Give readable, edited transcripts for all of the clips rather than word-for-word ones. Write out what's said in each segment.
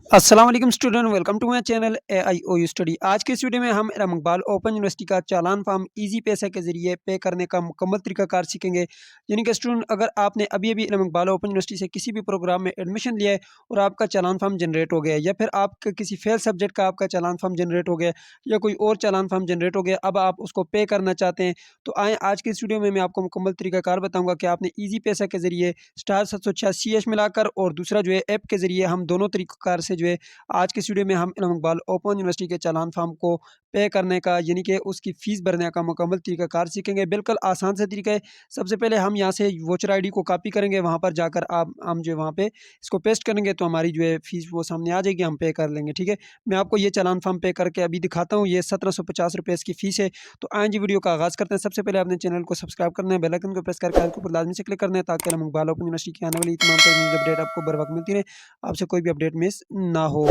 अस्सलाम वालेकुम student, welcome to my channel AIOU study. आज के इस वीडियो में हम इलाम इकबाल ओपन यूनिवर्सिटी का चालान फॉर्म इजी पैसे के ज़रिए पे करने का मुकम्मल तरीकाकार सीखेंगे। यानी कि स्टूडेंट, अगर आपने अभी अभी इलाम इकबाल ओपन यूनिवर्सिटी से किसी भी प्रोग्राम में एडमिशन लिया है और आपका चालान फॉर्म जनरेट हो गया है, या फिर आपका किसी फेल सब्जेक्ट का आपका चालान फॉर्म जनरेट हो गया है, या कोई और चालान फॉर्म जनरेट हो गया, अब आप उसको पे करना चाहते हैं, तो आए आज के इस वीडियो में मैं आपको मुकम्मल तरीकाकार बताऊँगा कि आपने ईजी पैसा के ज़रिए *786# मिलाकर और दूसरा जो है ऐप के ज़रिए हम दोनों तरीक़ाकार से जो है आज के इस वीडियो में हम इल्म इकबाल ओपन यूनिवर्सिटी के चालान फॉर्म को पे करने का, यानी कि उसकी फ़ीस भरने का मुकम्मल तरीकाकार सीखेंगे। बिल्कुल आसान से तरीका है। सबसे पहले हम यहाँ से वोचर आईडी को कॉपी करेंगे, वहाँ पर जाकर आप हम जो है वहाँ पे इसको पेस्ट करेंगे तो हमारी जो है फ़ीस वो सामने आ जाएगी, हम पे कर लेंगे। ठीक है, मैं आपको ये चालान फॉर्म पे करके अभी दिखाता हूँ। ये 1750 रुपये इसकी फ़ीस है। तो आए जी वीडियो का आगाज़ करते हैं। सबसे पहले आपने चैनल को सब्सक्राइब करना है, बेल आइकन को प्रेस करके आल के ऊपर लाजमी से क्लिक करना है, ताकि इल्म इकबाल ओपन यूनिवर्सिटी की आने वाली तमाम तरह न्यूज़ अपडेट आपको बर वक्त मिलती रहे, आपसे कोई भी अपडेट मिस ना हो।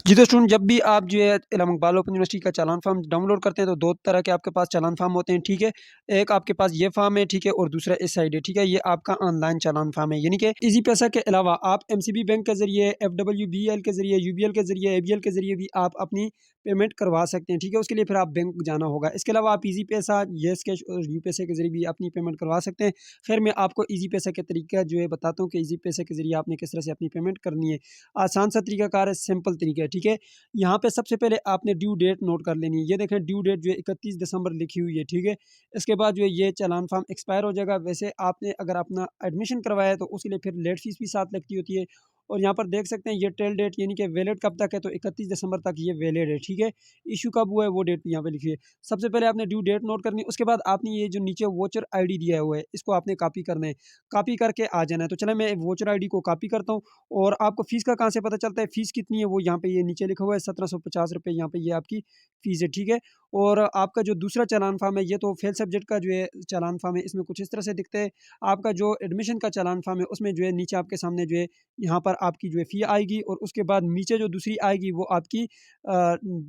जी तो स्टूडेंट, जब भी आप जो है इलाम इकबाल ओपन यूनिवर्सिटी का चालान फॉर्म डाउनलोड करते हैं तो दो तरह के आपके पास चालान फॉर्म होते हैं। ठीक है, एक आपके पास ये फॉर्म है, ठीक है, और दूसरा इस साइड है। ठीक है, ये आपका ऑनलाइन चालान फॉर्म है। यानी कि इजी पैसा के अलावा आप एमसीबी बैंक के जरिए, FWBL के जरिए, UBL के जरिए, ABL के जरिए भी आप अपनी पेमेंट करवा सकते हैं। ठीक है, उसके लिए फिर आप बैंक जाना होगा। इसके अलावा आप इजी पैसा, येस कैश और यू पैसे के जरिए भी अपनी पेमेंट करवा सकते हैं। खैर, मैं आपको इजी पैसा के तरीका जो है बताता हूँ कि इजी पैसे के जरिए आपने किस तरह से अपनी पेमेंट करनी है। आसान सा तरीकाकार है, सिंपल तरीका है। ठीक है, यहाँ पे सबसे पहले आपने ड्यू डेट नोट कर लेनी है। ये देखें, ड्यू डेट जो है 31 दिसंबर लिखी हुई है। ठीक है, इसके बाद जो है ये चालान फॉर्म एक्सपायर हो जाएगा। वैसे आपने अगर अपना एडमिशन करवाया है तो उसके लिए फिर लेट फीस भी साथ लगती होती है। और यहाँ पर देख सकते हैं ये टेल डेट, यानी कि वैलिड कब तक है, तो 31 दिसंबर तक ये वैलिड है। ठीक है, इशू कब हुआ है वो डेट यहाँ पे लिखी है। सबसे पहले आपने ड्यू डेट नोट करनी है। उसके बाद आपने ये जो नीचे वोचर आईडी दिया हुआ है, इसको आपने कॉपी करना है, कॉपी करके आ जाना है। तो चले मैं वोचर आईडी को कॉपी करता हूँ। और आपको फ़ीस का कहाँ से पता चलता है, फ़ीस कितनी है, वो यहाँ पे ये नीचे लिखा हुआ है 1750 रुपये, यहाँ पे ये आपकी फ़ीस है। ठीक है, और आपका जो दूसरा चालान फॉर्म है, ये तो फेल सब्जेक्ट का जो है चालान फॉर्म है, इसमें कुछ इस तरह से दिखते हैं। आपका जो एडमिशन का चालान फॉर्म है, उसमें जो है नीचे आपके सामने जो है यहाँ पर आपकी जो है फ़ी आएगी, और उसके बाद नीचे जो दूसरी आएगी वो आपकी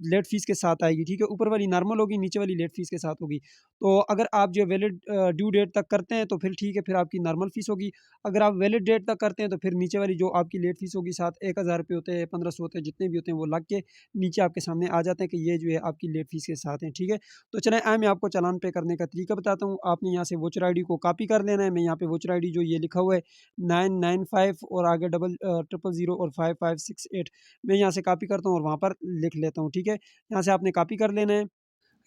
लेट फ़ीस के साथ आएगी। ठीक है, ऊपर वाली नॉर्मल होगी, नीचे वाली लेट फ़ीस के साथ होगी। तो अगर आप जो है वैलिड ड्यू डेट तक करते हैं तो फिर ठीक है, फिर आपकी नॉर्मल फ़ीस होगी। अगर आप वैलिड डेट तक करते हैं तो फिर नीचे वाली जो आपकी लेट फीस होगी, साथ 1000 रुपये होते हैं, 1500 होते हैं, जितने भी होते हैं वो लग के नीचे आपके सामने आ जाते हैं कि ये जो है आपकी लेट फीस के साथ हैं। ठीक है, तो चलें आए मैं आपको चालान पे करने का तरीका बताता हूँ। आपने यहाँ से वोचर आईडी को कॉपी कर लेना है। मैं यहाँ पे वोचर आईडी जो ये लिखा हुआ है 995 और आगे डबल 000 और 5568, मैं यहाँ से कॉपी करता हूँ और वहाँ पर लिख लेता हूँ। ठीक है, यहाँ से आपने कॉपी कर लेना है।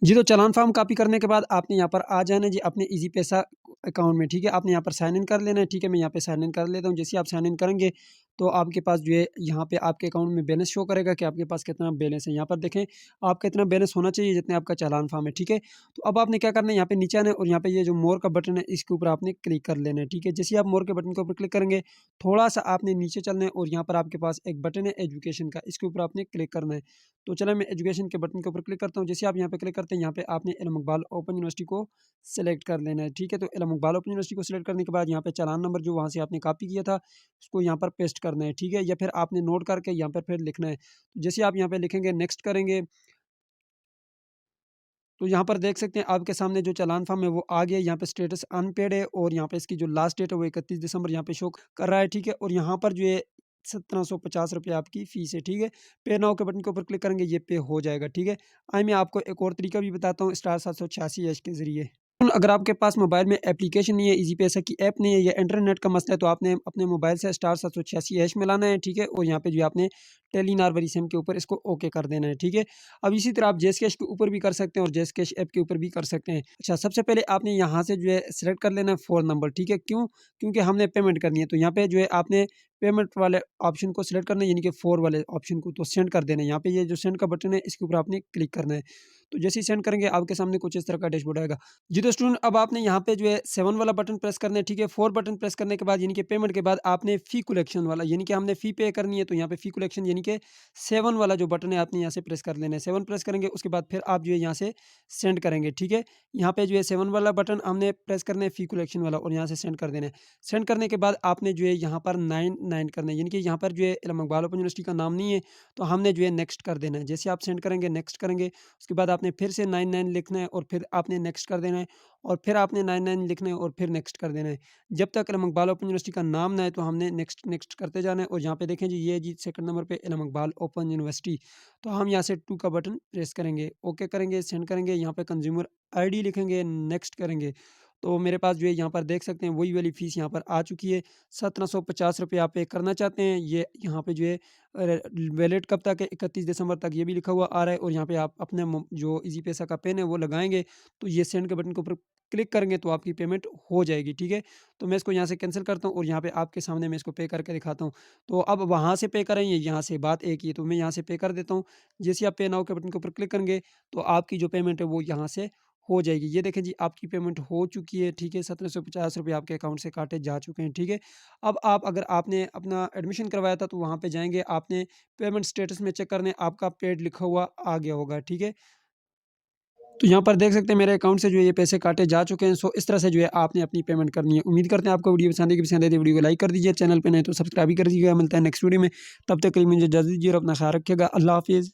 जी, तो चालान फॉर्म कॉपी करने के बाद आपने यहाँ पर आ जाना है जी अपने ईज़ी पैसा अकाउंट में। ठीक है, आपने यहाँ पर साइन इन कर लेना है। ठीक है, मैं यहाँ पे साइन इन कर लेता हूँ। जैसे ही आप साइन इन करेंगे तो आपके पास जो है यहाँ पे आपके अकाउंट में बैलेंस शो करेगा कि आपके पास कितना बैलेंस है। यहाँ पर देखें, आपका इतना बैलेंस होना चाहिए जितने आपका चालान फॉर्म है। ठीक है, तो अब आपने क्या करना है, यहाँ पे नीचे आना है और यहाँ पे ये जो मोर का बटन है, इसके ऊपर आपने क्लिक कर लेना है। ठीक है, जैसे ही आप मोर के बटन के ऊपर क्लिक करेंगे, थोड़ा सा आपने नीचे चलना है और यहाँ पर आपके पास एक बटन है एजुकेशन का, इसके ऊपर आपने क्लिक करना है। तो चलो मैं एजुकेशन के बटन के ऊपर क्लिक करता हूँ। जैसे आप यहाँ पे क्लिक करते हैं, यहाँ पे आपने इल्म इकबाल ओपन यूनिवर्सिटी को सेलेक्ट कर लेना है। ठीक है, तो इल्म इकबाल ओपन यूनिवर्सिटी को सेलेक्ट करने के बाद यहाँ पे चालान नंबर जो वहाँ से आपने कॉपी किया था, उसको यहाँ पर पेस्ट करना है। ठीक है, या फिर आपने नोट करके यहाँ पर फिर लिखना है। तो जैसे आप यहाँ पे लिखेंगे, नेक्स्ट करेंगे, तो यहाँ पर देख सकते हैं आपके सामने जो चालान फॉर्म है वो आ गया। यहाँ पे स्टेटस अनपेड है और यहाँ पे इसकी जो लास्ट डेट है वो 31 दिसंबर यहाँ पे शो कर रहा है। ठीक है, और यहाँ पर जो है 1750 रुपये आपकी फ़ीस है। ठीक है, पे नाउ के बटन के ऊपर क्लिक करेंगे, ये पे हो जाएगा। ठीक है, आइए मैं आपको एक और तरीका भी बताता हूँ *786# के ज़रिए। अगर आपके पास मोबाइल में एप्लीकेशन नहीं है, ईज़ी पैसा की ऐप नहीं है, या इंटरनेट का मसला है, तो आपने अपने मोबाइल से *786# मिलाना है। ठीक है, और यहाँ पे जो है आपने टेलीनार वाली सिम के ऊपर इसको ओके कर देना है। ठीक है, अब इसी तरह आप जेस कैश के ऊपर भी कर सकते हैं और जेस कैश ऐप के ऊपर भी कर सकते हैं। अच्छा, सबसे पहले आपने यहाँ से जो है सिलेक्ट कर लेना है फ़ोन नंबर। ठीक है, क्यों? क्योंकि हमने पेमेंट करनी है, तो यहाँ पे जो है आपने पेमेंट वाले ऑप्शन को सिलेक्ट करना है, यानी कि 4 वाले ऑप्शन को, तो सेंड कर देना है। यहाँ पे ये जो सेंड का बटन है, इसके ऊपर आपने क्लिक करना है। तो जैसे ही सेंड करेंगे, आपके सामने कुछ इस तरह का डैशबोर्ड आएगा। जी तो स्टूडेंट, अब आपने यहाँ पे जो है 7 वाला बटन प्रेस करना है। ठीक है, 4 बटन प्रेस करने के बाद, यानी कि पेमेंट के बाद, आपने फ़ी कलेक्शन वाला, यानी कि हमने फ़ी पे करनी है, तो यहाँ पे फ़ी कलेक्शन यानी कि 7 वाला जो बटन है आपने यहाँ से प्रेस कर लेना है। 7 प्रेस करेंगे, उसके बाद फिर आप जो है यहाँ से सेंड करेंगे। ठीक है, यहाँ पे जो है 7 वाला बटन हमने प्रेस करना है, फ़ी कलेक्शन वाला, और यहाँ से सेंड कर देना है। सेंड करने के बाद आपने जो है यहाँ पर 99 करना है, यानी कि यहाँ पर जो है इल्म इकबाल ओपन यूनिवर्सिटी का नाम नहीं है, तो हमने जो है नेक्स्ट कर देना है। जैसे आप सेंड करेंगे, नेक्स्ट करेंगे, उसके बाद आपने फिर से 99 लिखना है और फिर आपने नेक्स्ट कर देना है। और फिर आपने 99 लिखना है और फिर नेक्स्ट कर देना है। जब तक इल्म इकबाल ओपन यूनिवर्सिटी का नाम ना आए तो हमने नेक्स्ट नेक्स्ट करते जाना है। और यहाँ पे देखें जी, ये जी सेकंड नंबर पे इल्म इकबाल ओपन यूनिवर्सिटी, तो हम यहाँ से टू का बटन प्रेस करेंगे, ओके करेंगे, सेंड करेंगे, यहाँ पे कंज्यूमर आईडी लिखेंगे, नेक्स्ट करेंगे। तो मेरे पास जो है यहाँ पर देख सकते हैं वही वाली फ़ीस यहाँ पर आ चुकी है। 1750 रुपये आप पे करना चाहते हैं। ये यहाँ पे जो है वैलिड कब तक है, 31 दिसंबर तक, ये भी लिखा हुआ आ रहा है। और यहाँ पे आप अपने जो इजी पैसा का पिन है वो लगाएंगे, तो ये सेंड के बटन के ऊपर क्लिक करेंगे तो आपकी पेमेंट हो जाएगी। ठीक है, तो मैं इसको यहाँ से कैंसिल करता हूँ और यहाँ पे आपके सामने मैं इसको पे करके दिखाता हूँ। तो अब वहाँ से पे करें या यहाँ से, बात एक ही है। तो मैं यहाँ से पे कर देता हूँ। जैसे ही आप पे नाउ के बटन के ऊपर क्लिक करेंगे तो आपकी जो पेमेंट है वो यहाँ से हो जाएगी। ये देखें जी, आपकी पेमेंट हो चुकी है। ठीक है, 1750 रुपये आपके अकाउंट से काटे जा चुके हैं। ठीक है, अब आप, अगर आपने अपना एडमिशन करवाया था तो वहाँ पे जाएँगे, आपने पेमेंट स्टेटस में चेक करने, आपका पेड लिखा हुआ आ गया होगा। ठीक है, तो यहाँ पर देख सकते हैं मेरे अकाउंट से जो है ये पैसे काटे जा चुके हैं। सो इस तरह से जो है आपने अपनी पेमेंट करनी है। उम्मीद करते हैं आपको वीडियो पसंद आएगी। पसंद आए तो वीडियो को लाइक कर दीजिए, चैनल पे नए तो सब्सक्राइब भी कर दीजिएगा। मिलता है नेक्स्ट वीडियो में, तब तक के लिए मुझे इजाज़त दीजिए और अपना ख्याल रखिएगा। अल्लाह हाफ़िज़।